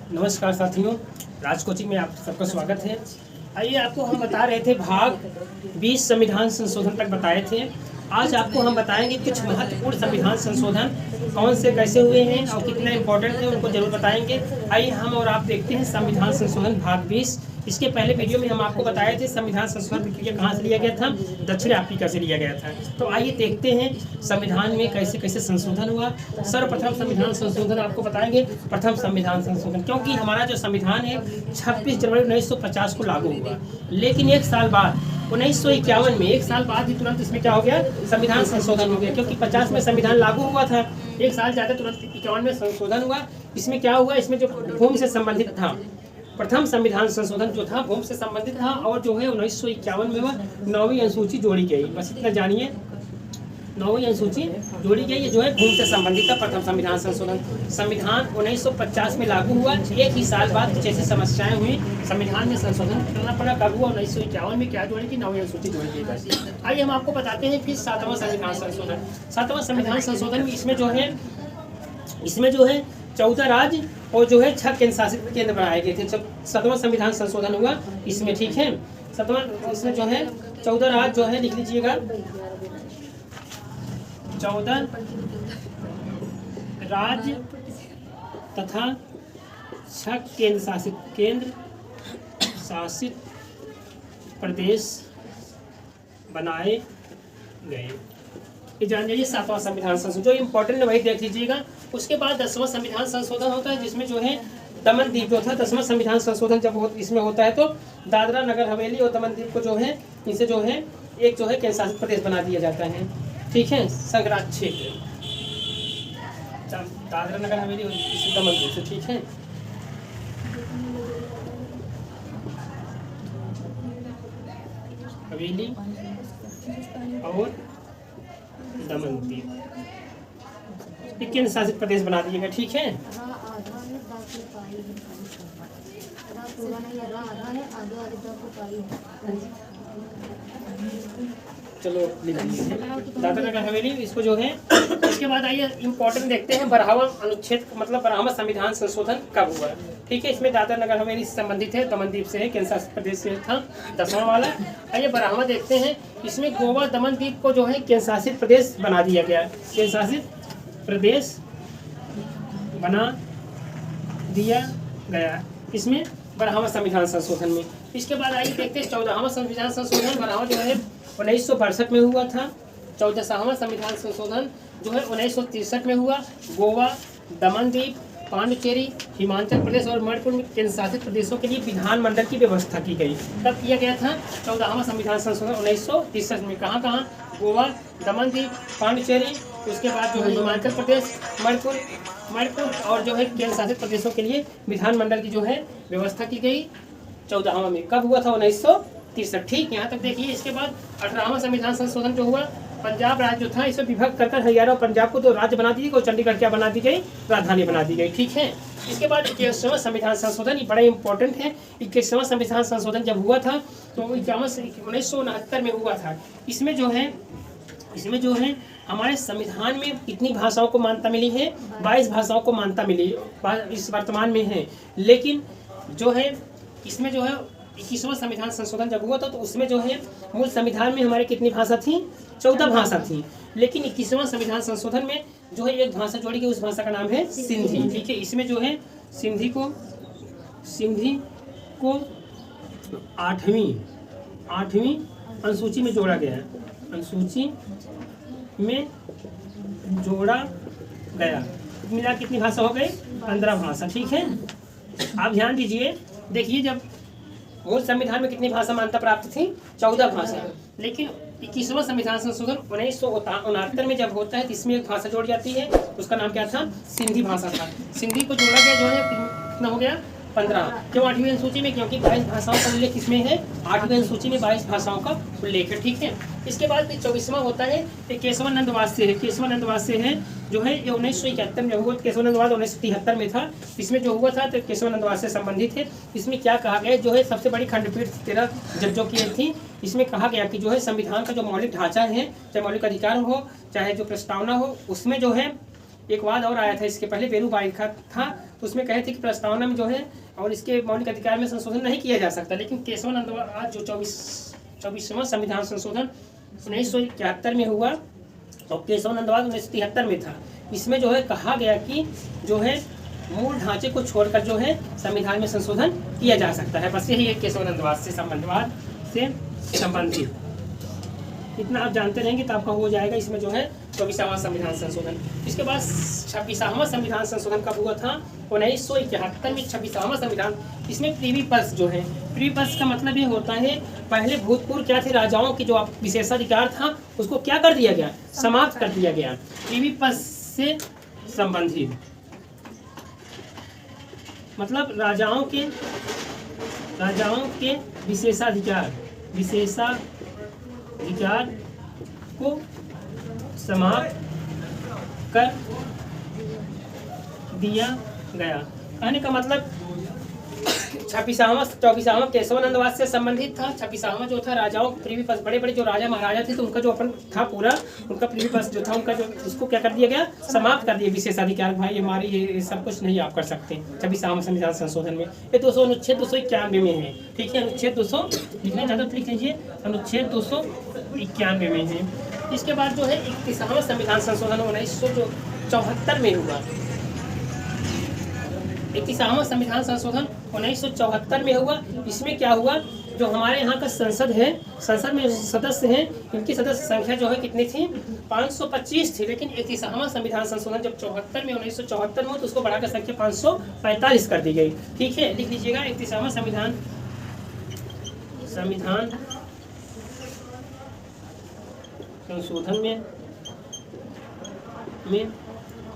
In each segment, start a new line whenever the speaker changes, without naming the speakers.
नमस्कार साथियों, राज कोचिंग में आप सबका स्वागत है। आइए, आपको हम बता रहे थे भाग 20 संविधान संशोधन तक बताए थे। आज आपको हम बताएंगे कुछ महत्वपूर्ण संविधान संशोधन कौन से कैसे हुए हैं और कितना इम्पोर्टेंट है, उनको जरूर बताएंगे। आइए हम और आप देखते हैं संविधान संशोधन भाग 20। इसके पहले वीडियो में हम आपको बताए थे संविधान संशोधन प्रक्रिया कहाँ से लिया गया था, दक्षिण अफ्रीका से लिया गया था। तो आइए देखते हैं संविधान में कैसे कैसे संशोधन हुआ। सर्वप्रथम संविधान संशोधन आपको बताएंगे। प्रथम संविधान संशोधन, क्योंकि हमारा जो संविधान है 26 जनवरी 1950 को लागू हुआ, लेकिन एक साल बाद 1951 में, एक साल बाद ही तुरंत इसमें क्या हो गया, संविधान संशोधन हो गया। क्योंकि 50 में संविधान लागू हुआ था, एक साल जाते तुरंत 51 में संशोधन हुआ। इसमें क्या हुआ, इसमें जो भूमि से संबंधित था, प्रथम संविधान संशोधन जो था भूमि से संबंधित था, और जो है 1951 में वह 9वीं अनुसूची जोड़ी गई। बस इतना जानिए, 9वीं अनुसूची जोड़ी गई, ये जो है भूमि से संबंधित था प्रथम संविधान संशोधन। संविधान 1950 में लागू हुआ, एक ही साल बाद कुछ ऐसी समस्याएं हुई, संविधान में संशोधन करना पड़ा। कब हुआ, 1951 में। क्या जोड़ी की, 9वीं अनुसूची जोड़ी गई। बस आइए हम आपको बताते हैं फिर 7वां संविधान संशोधन। 7वां संविधान संशोधन में इसमें जो है 14 राज्य और जो है 6 केंद्र शासित केंद्र बनाए गए थे। जब 7वां संविधान संशोधन हुआ इसमें, ठीक है, 7वां इसमें जो है 14 राज्य जो है, लिख लीजिएगा, 14 राज्य तथा 6 केंद्र शासित प्रदेश बनाए गए। ये जान जाइए 7वां संविधान संशोधन, जो इम्पोर्टेंट है वही देख लीजिएगा। उसके बाद 10वां संविधान संशोधन होता है, जिसमें जो है दमन द्वीप जो था। 10वां संविधान संशोधन जब इसमें होता है तो दादरा नगर हवेली और दमन द्वीप को जो है, इनसे जो है एक जो है केंद्र शासित प्रदेश बना दिया जाता है, ठीक है, संघराज्य क्षेत्र, दादरा नगर हवेली और दमन द्वीप से, ठीक है। हवेली और दमन द्वीप केंद्र शासित प्रदेश बना दिएगा, ठीक है। चलो दादरा नगर हवेली, इसको जो है। इसके बाद आइए इम्पोर्टेंट देखते हैं, 12वां अनुच्छेद, मतलब 12वां संविधान संशोधन कब हुआ, ठीक है। इसमें दादरा नगर हवेली से संबंधित है, दमन द्वीप से है, केंद्र शासित प्रदेश से था 10वां वाला। आइए 12वां देखते हैं। इसमें गोवा दमन द्वीप को जो है केंद्र शासित प्रदेश बना दिया गया, केंद्र शासित प्रदेश बना दिया गया इसमें 12वां संविधान संशोधन में। इसके बाद आइए देखते हैं 14वां संविधान संशोधन। 12वां जो है 1962 में हुआ था। 14वां संविधान संशोधन जो है 1963 में हुआ। गोवा, दमन द्वीप, पांडिचेरी, हिमाचल प्रदेश और मणिपुर में केंद्र शासित प्रदेशों के लिए विधानमंडल की व्यवस्था की गई। तब किया गया था 14वां संविधान संशोधन 1963 में। कहाँ कहाँ, गोवा, दमन द्वीप, पांडिचेरी, उसके बाद जो है हिमाचल प्रदेश, मणिपुर और जो है केंद्र शासित प्रदेशों के लिए विधानमंडल की जो है व्यवस्था की गई 14वां में। कब हुआ था, 1963, ठीक, यहाँ तक देखिए। इसके बाद 18वां संविधान संशोधन जो हुआ, पंजाब राज्य जो था इसे विभक्त कर हरियाणा और पंजाब को 2 राज्य बना दी गई और चंडीगढ़ क्या बना दी गई, राजधानी बना दी गई, ठीक है। इसके बाद 21वां संविधान संशोधन, ये बड़ा इंपॉर्टेंट है। 21वां संविधान संशोधन जब हुआ था तो 1969 में हुआ था। इसमें जो है हमारे संविधान में कितनी भाषाओं को मान्यता मिली है, 22 भाषाओं को मान्यता मिली इस वर्तमान में है। लेकिन जो है इसमें जो है 21वां संविधान संशोधन जब हुआ था तो उसमें जो है मूल संविधान में हमारे कितनी भाषा थी, 14 भाषा थी। लेकिन 21वां संविधान संशोधन में जो है एक भाषा जोड़ी गई, उस भाषा का नाम है सिंधी, ठीक है। इसमें जो है सिंधी को 8वीं अनुसूची में जोड़ा गया है, अनुसूची में जोड़ा गया। मिला कितनी भाषा हो गई, 15 भाषा, ठीक है। आप ध्यान दीजिए, देखिए जब मूल संविधान में कितनी भाषा मान्यता प्राप्त थी, 14 भाषा। लेकिन 21वां संविधान संशोधन 1969 में जब होता है तो इसमें एक भाषा जोड़ जाती है, उसका नाम क्या था, सिंधी भाषा था। सिंधी को जोड़ा गया, जो है कितना हो गया, 15। क्यों 8वीं अनुसूची में, क्योंकि 22 भाषाओं का उल्लेख इसमें है, 8वीं अनुसूची में 22 भाषाओं का उल्लेख है, ठीक है। इसके बाद 24वां होता है, ये केशवानंद वास्य है। केशवानंद वास्य है जो है ये 1971 में हुआ। केशवानंद वास्य 1973 में था। इसमें जो हुआ था तो केशवानंद वास्य से संबंधित है। इसमें क्या कहा गया, जो है सबसे बड़ी खंडपीठ 13 जजों की थी। इसमें कहा गया कि जो है संविधान का जो मौलिक ढांचा है, चाहे मौलिक अधिकार हो चाहे जो प्रस्तावना हो, उसमें जो है एक वाद और आया था इसके पहले, वेलुबाई का था, तो उसमें कहे थे कि प्रस्तावना में जो है और इसके मौलिक अधिकार में संशोधन नहीं किया जा सकता, लेकिन केशवानंद आज जो 24वां संविधान संशोधन 1971 में हुआ और केशवानंदवाद 1973 में था। इसमें जो है कहा गया कि जो है मूल ढांचे को छोड़कर जो है संविधान में संशोधन किया जा सकता है। बस यही एक केशवानंदवाद से संबंधित इतना आप जानते रहेंगे तो आपका हो जाएगा। इसमें जो है 24वां संविधान संशोधन। इसके बाद 26वां संविधान संशोधन कब हुआ था? 1971 में 26वां संविधान। इसमें प्रीवी पर्स जो है, प्रीवी पर्स का मतलब ये होता है पहले भूतपूर्व क्या थे, राजाओं की जो विशेषाधिकार था उसको क्या कर दिया गया, समाप्त कर दिया गया। प्रीवी पर्स से संबंधित मतलब राजाओं के विशेषाधिकार को समाप्त कर दिया गया। कहने का मतलब 24वां केशवानंदवाद से संबंधित था। 26वां जो था राजाओं प्रीवी पर्स, बड़े बड़े जो राजा महाराजा थे तो उनका जो अपन था पूरा उनका प्रीवी पर्स जो था उनका जो उसको क्या कर दिया गया, समाप्त कर दिया। विशेषाधिकार भाई हमारे ये सब कुछ नहीं आप कर सकते 26वां संविधान संशोधन में। ये 200 अनुच्छेद 291 में है, ठीक है। अनुच्छेद 200 लिखना चाहते तो लिख लीजिए, अनुच्छेद 291 में है। इसके बाद जो है 31वां संविधान संशोधन 1974 में हुआ। 31वां संविधान संशोधन 1974 में हुआ। इसमें क्या हुआ, जो हमारे यहाँ का संसद है, संसद में सदस्य हैं, इनकी सदस्य संख्या जो है कितनी थी, 525 थी। लेकिन 31वां संविधान संशोधन जब 1974 में हो तो उसको बढ़ाकर संख्या 545 कर दी गई, ठीक है। लिख लीजिएगा 31वां संविधान संशोधन में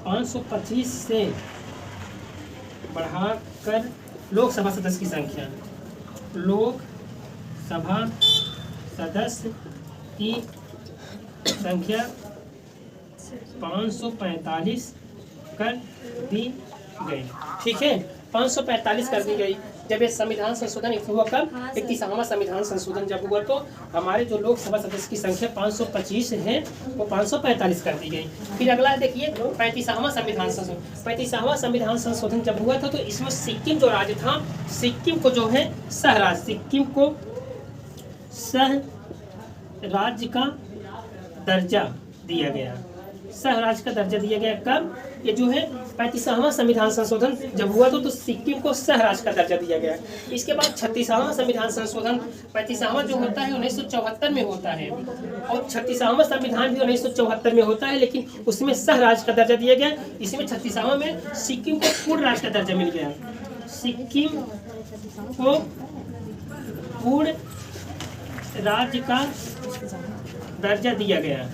525 से बढ़ाकर लोकसभा सदस्य की संख्या, लोकसभा सदस्य की संख्या 545 कर दी गई, ठीक है। 545 कर दी गई। जब ये संविधान संशोधन हुआ कब, 31वां संविधान संशोधन जब हुआ तो हमारे जो लोकसभा सदस्य की संख्या 525 है वो 545 कर दी गई। फिर अगला देखिए 35वां संविधान संशोधन। 35वां संविधान संशोधन जब हुआ था तो इसमें सिक्किम जो राज्य था, सिक्किम को जो है सहराज्य, सिक्किम को सह राज्य का दर्जा दिया गया, सह राज्य का दर्जा दिया गया। कब, ये जो है 35वां संविधान संशोधन जब हुआ तो सिक्किम को सह राज्य का दर्जा दिया गया। इसके बाद 36वां संविधान संशोधन, 35वां जो होता है 1974 में होता है और 36वां संविधान भी 1974 में होता है, लेकिन उसमें सह राज्य का दर्जा दिया गया। इसमें 36वां में सिक्किम को पूर्ण राज्य का दर्जा मिल गया, सिक्किम को पूर्ण राज्य का दर्जा दिया गया,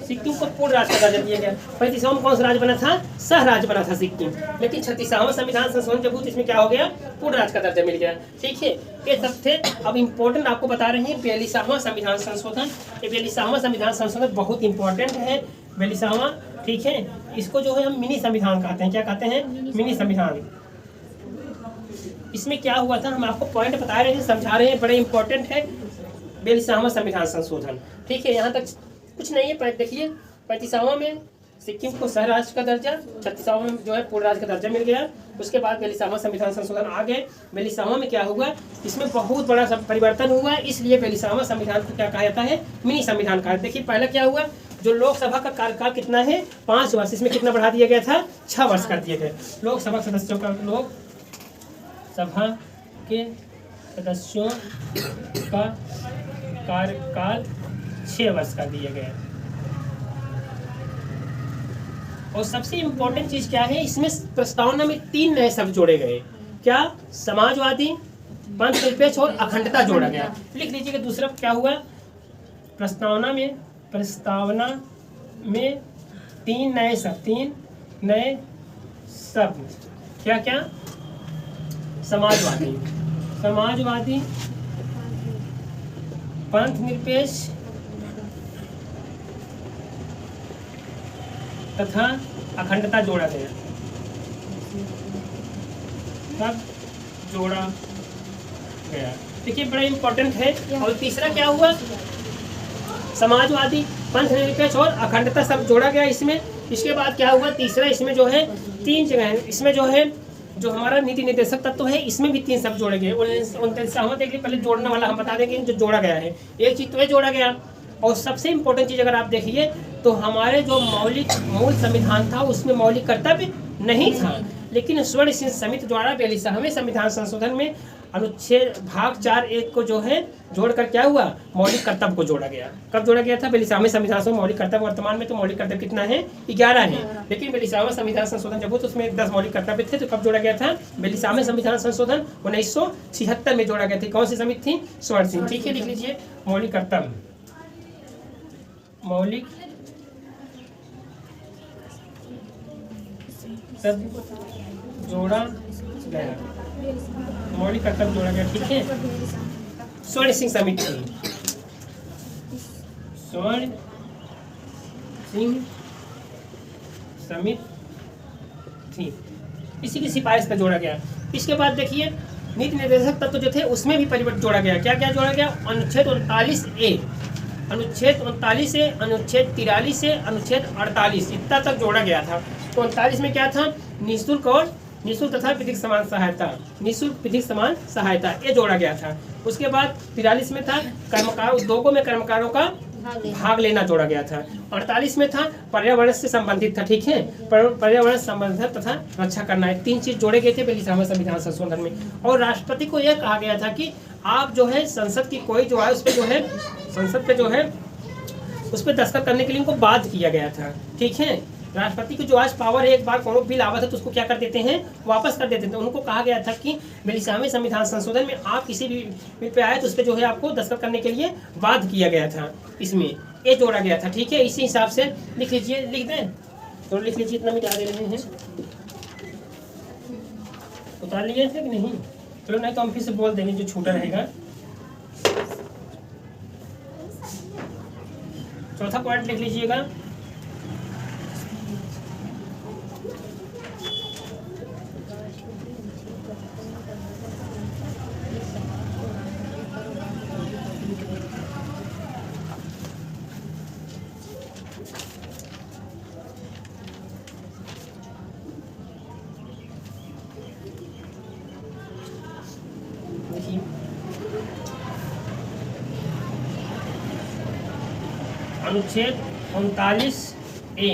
सिक्किम को पूर्ण राज्य का दर्जा दिया गया। 35वां में कौन सा राज्य बना था, सह राज्य बना था सिक्किम। लेकिन 36वां संविधान संशोधन जब हुआ इसमें क्या हो गया, पूर्ण राज्य का दर्जा मिल गया, ठीक है। ये सब थे। अब इम्पोर्टेंट आपको बता रहे हैं 42वां संविधान संशोधन। ये 42वां संविधान संशोधन बहुत इंपॉर्टेंट है, 42वां, ठीक है। इसको जो है हम मिनी संविधान कहते हैं। क्या कहते हैं, मिनी संविधान। इसमें क्या हुआ था, हम आपको पॉइंट बता रहे हैं, समझा रहे हैं, बड़े इंपॉर्टेंट है 42वां संविधान संशोधन, ठीक है। यहाँ तक कुछ नहीं है। देखिए 35वां में सिक्किम को सह राज्य का दर्जा, 36वां में जो है पूर्ण राज्य का दर्जा मिल गया। उसके बाद 42वां संविधान संशोधन आ गए। 42वां में क्या हुआ, इसमें बहुत बड़ा परिवर्तन हुआ, इसलिए 42वां संविधान को क्या कहा जाता है, मिनी संविधान कहा। देखिए पहले क्या हुआ, जो लोकसभा का कार्यकाल कितना है, 5 वर्ष, इसमें कितना बढ़ा दिया गया था, 6 वर्ष कर दिया गया। लोकसभा सदस्यों का, लोकसभा के सदस्यों का कार्यकाल 6 वर्ष कर दिया गया। और सबसे इम्पोर्टेंट चीज क्या है, इसमें प्रस्तावना में 3 नए शब्द जोड़े गए। क्या, समाजवादी, पंथनिरपेक्ष और अखंडता जोड़ा गया। लिख लीजिएगा। दूसरा क्या हुआ, प्रस्तावना में 3 नए शब्द। क्या क्या, समाजवादी, पंथनिरपेक्ष तथा अखंडता जोड़ा गया, तब जोड़ा गया। देखिए बड़ा इंपॉर्टेंट है। और तीसरा क्या हुआ, समाजवादी, पंथनिरपेक्ष और अखंडता सब जोड़ा गया इसमें। इसके बाद क्या हुआ, तीसरा इसमें जो है 3 जगह है, इसमें जो है जो हमारा नीति निर्देशक तत्व है इसमें भी 3 शब्द जोड़े गए। 39वां देखिए, पहले जोड़ने वाला हम बता देंगे जो जोड़ा गया है। एक चीज तो है जोड़ा गया, और सबसे इम्पोर्टेंट चीज अगर आप देखिए तो हमारे जो मूल संविधान था उसमें मौलिक कर्तव्य नहीं था, लेकिन स्वर्ण सिंह समिति द्वारा 42वें संविधान संशोधन में अनुच्छेद भाग 4(1) को जो है जोड़कर क्या हुआ, मौलिक कर्तव्य को जोड़ा गया। कब जोड़ा गया था, 42वें संविधान संशोधन। मौलिक कर्तव्य वर्तमान में तो मौलिक कर्तव्य कितना है, 11 है, लेकिन 42वां संविधान संशोधन जब हुआ तो उसमें 10 मौलिक कर्तव्य थे। तो कब जोड़ा गया था, 42वें संविधान संशोधन 1976 में जोड़ा गया था। कौन सी समिति थी, स्वर्ण सिंह। ठीक है, लिख लीजिए मौलिक कर्तव्य, मौलिक तब जोड़ा गया, मौलिक कर्तव्य जोड़ा गया। ठीक है, स्वर्ण सिंह समिति, स्वर्ण सिंह समिति थी, इसी की सिफारिश पर जोड़ा गया। इसके बाद देखिए नीति निर्देशक तत्व जो थे उसमें भी परिवर्तन जोड़ा गया। क्या क्या जोड़ा गया, अनुच्छेद 39(a), अनुच्छेद 39 अनुच्छेद 43 से अनुच्छेद 48 इतना तक जोड़ा गया था। तो 39 में क्या था, निःशुल्क तथा विधिक समान सहायता, निःशुल्क विधिक समान सहायता, ये जोड़ा गया था। उसके बाद 43 में था कर्मकार उद्योगों में कर्मकारों का भाग लेना जोड़ा गया था। 48 में था पर्यावरण से संबंधित था। ठीक है, पर्यावरण संबंधित तथा रक्षा करना है। 3 चीज जोड़े गए थे 42वें संविधान संशोधन में। और राष्ट्रपति को यह कहा गया था कि आप जो है संसद की कोई जो है उस पर जो है संसद पे जो है उस पर दस्तखत करने के लिए उनको बाध्य किया गया था। ठीक है, राष्ट्रपति की जो आज पावर है, एक बार कोनो बिल आवत है तो उसको क्या कर देते हैं, वापस कर देते हैं। तो उनको कहा गया था कि 42वें संविधान संशोधन में आप किसी भी बिल पे आए तो उस पर जो है आपको दस्तखत करने के लिए बाध्य किया गया था, इसमें ये जोड़ा गया था। ठीक है, इसी हिसाब से लिख लीजिए, लिख दें तो लिख लीजिए, इतना मिटा दे रहे हैं, उतार लिए थे कि नहीं, चलो नहीं तो हम फिर से बोल देंगे जो छूटा रहेगा। चौथा पॉइंट लिख लीजिएगा, अनुच्छेद 39(a),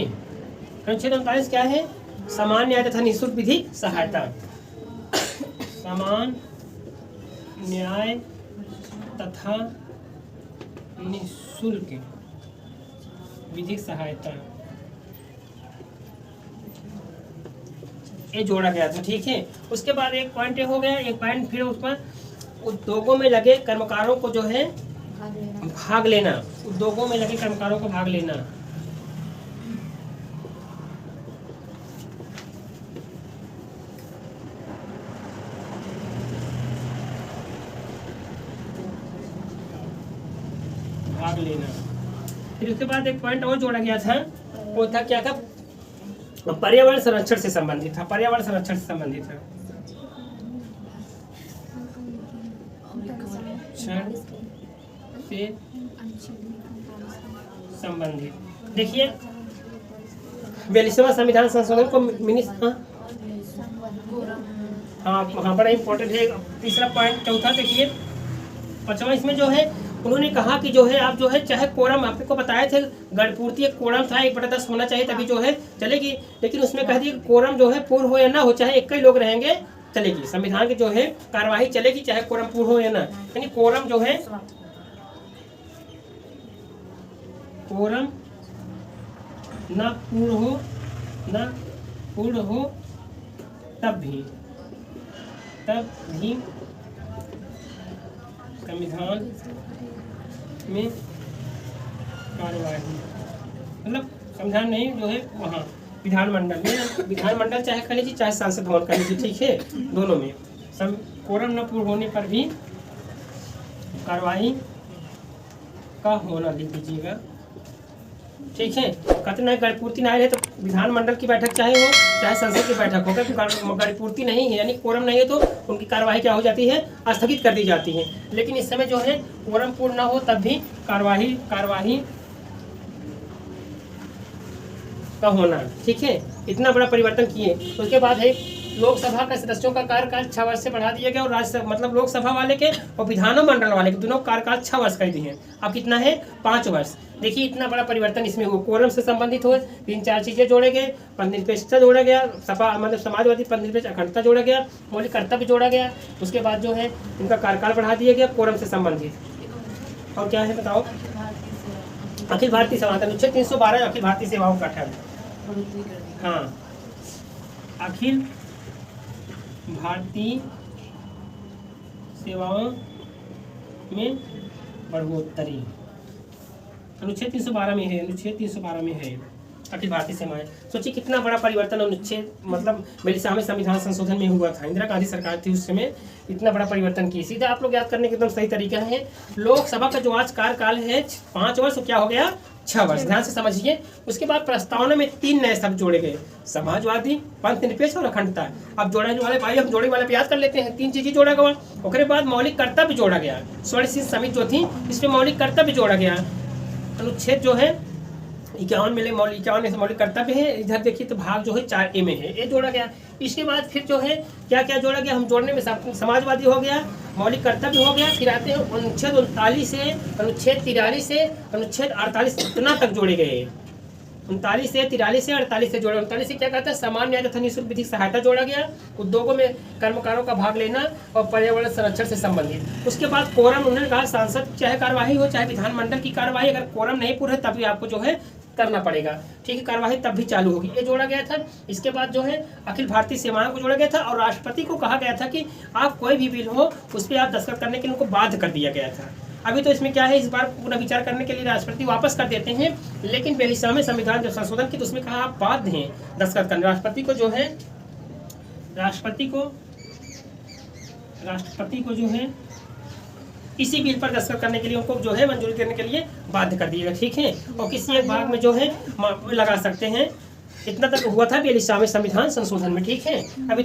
अनुच्छेद 39 क्या है, समान न्याय तथा निःशुल्क विधिक सहायता, समान न्याय तथा निःशुल्क विधिक सहायता, ये जोड़ा गया था। ठीक है, उसके बाद एक पॉइंट ये हो गया, एक पॉइंट फिर उस पर उद्योगों में लगे कर्मकारों को जो है भाग लेना, उद्योगों में लगे कर्मकारों को भाग लेना, भाग लेना। फिर उसके बाद एक पॉइंट और जोड़ा गया था, वो था क्या था, पर्यावरण संरक्षण से संबंधित था, पर्यावरण संरक्षण से संबंधित था, से संबंधित। देखिए 42वां संविधान संशोधन को हाँ बड़ा इम्पोर्टेंट है। तीसरा पॉइंट, चौथा देखिए 5वां, इसमें जो है उन्होंने कहा कि जो है आप जो है चाहे कोरम, आपको बताए थे गणपूर्ति एक कोरम था 1/10 होना चाहिए तभी जो है चलेगी, लेकिन उसमें कह दिया कोरम जो है पूर्ण हो या ना हो, चाहे 21 लोग रहेंगे चलेगी, संविधान की जो है कार्यवाही चलेगी चाहे कोरम पूर्ण हो या ना। यानी कोरम जो है, कोरम ना पूर्ण हो तब भी संविधान में कार्यवाही, मतलब संविधान नहीं जो है वहाँ विधानमंडल में, विधानमंडल चाहे कह लीजिए चाहे संसद भवन कह लीजिए, ठीक है, दोनों में कोरम न पूर्ण होने पर भी कार्यवाही का होना लिख दीजिएगा। ठीक है, कहते ना गणपूर्ति नहीं है तो विधानमंडल की बैठक चाहे हो चाहे संसद की बैठक हो, क्योंकि गणपूर्ति नहीं है यानी कोरम नहीं है तो उनकी कार्यवाही क्या हो जाती है, स्थगित कर दी जाती है। लेकिन इस समय जो है कोरम पूर्ण ना हो तब भी कार्यवाही का होना, ठीक है, इतना बड़ा परिवर्तन किए। उसके बाद है लोकसभा के सदस्यों का कार्यकाल 6 वर्ष से बढ़ा दिया गया और राज्यसभा मतलब लोकसभा वाले के और विधानमंडल वाले के दोनों कार्यकाल 6 वर्ष कर दिए हैं। अब कितना है 5 वर्ष। देखिए इतना बड़ा परिवर्तन इसमें हुआ। कोरम से संबंधित हुए 3-4 चीजें जोड़े गए, पदनिरपेक्षता जोड़ा गया, सपा मतलब समाजवादी पदनिरपेक्ष अखंडता जोड़ा गया, मौलिक कर्तव्य जोड़ा गया। उसके बाद जो है इनका कार्यकाल बढ़ा दिया गया कोरम से संबंधित। और क्या है बताओ? अखिल भारतीय सेवा अनुच्छेद 312 अखिल भारतीय सेवाओं का ठहर। हाँ, अखिल भारतीय सेवाओं में बढ़ोतरी अनुच्छेद 312 में है, अनुच्छेद 312 में है अखिल भारतीय सेवाएं। सोचिए कितना बड़ा परिवर्तन अनुच्छेद मतलब मेरे सामने संविधान संशोधन में हुआ था। इंदिरा गांधी सरकार थी उस समय, इतना बड़ा परिवर्तन किया। सीधा आप लोग याद करने के एकदम सही तरीका है। लोकसभा का जो आज कार्यकाल है 5 वर्ष, क्या हो गया 6 वर्ष। ध्यान से समझिए। उसके बाद प्रस्तावना में 3 नए शब्द जोड़े गए, समाजवादी, पंथ निरपेक्ष और अखंडता। अब जोड़ने वाले भाई हम जोड़ने वाले पे याद कर लेते हैं। 3 चीजें जोड़ा गया। उसके बाद मौलिक कर्तव्य जोड़ा गया, स्वर्ण सिंह समिति जो थी इसमें मौलिक कर्तव्य जोड़ा गया। अनुच्छेद जो है 51 में मौलिक 51 मौलिक कर्तव्य है। इधर देखिए तो भाग जो है 4A में है, ये जोड़ा गया। इसके बाद फिर जो है क्या क्या जोड़ा गया, हम जोड़ने में समाजवादी हो गया, मौलिक कर्तव्य हो गया। फिर आते हैं अनुच्छेद 39 से अनुच्छेद 43 से अनुच्छेद 48 इतना तक जोड़े गए। 39 से 43 से 48 से जोड़ा। 39 से क्या कहता है, समान न्याय तथा निःशुल्क विधिक सहायता जोड़ा गया, उद्योगों में कर्मकारों का भाग लेना और पर्यावरण संरक्षण से संबंधित। उसके बाद कोरम, उन्होंने कहा सांसद चाहे कार्यवाही हो चाहे विधानमंडल की कार्यवाही, अगर कोरम नहीं पूरा तभी आपको जो है करना पड़ेगा, ठीक है, कार्यवाही तब भी चालू होगी, ये जोड़ा गया था। इसके बाद जो है अखिल भारतीय सेवाओं को जोड़ा गया था और राष्ट्रपति को कहा गया था कि आप कोई भी बिल हो उस पर आप दस्तखत करने के लिए उनको बाध्य कर दिया गया था। अभी तो इसमें क्या है, इस बार पुनः विचार करने के लिए राष्ट्रपति वापस कर देते हैं, लेकिन बेहिसा में संविधान जब संशोधन की तो उसमें कहा आप बाध्य हैं दस्तखत करने। राष्ट्रपति को जो है इसी बिल पर दस्तखत करने के लिए उनको जो है मंजूरी देने के लिए बाध्य कर दिएगा, ठीक है। और किसी एक भाग में जो है लगा सकते हैं। इतना तक हुआ था बेहिसा में संविधान संशोधन में, ठीक है। अभी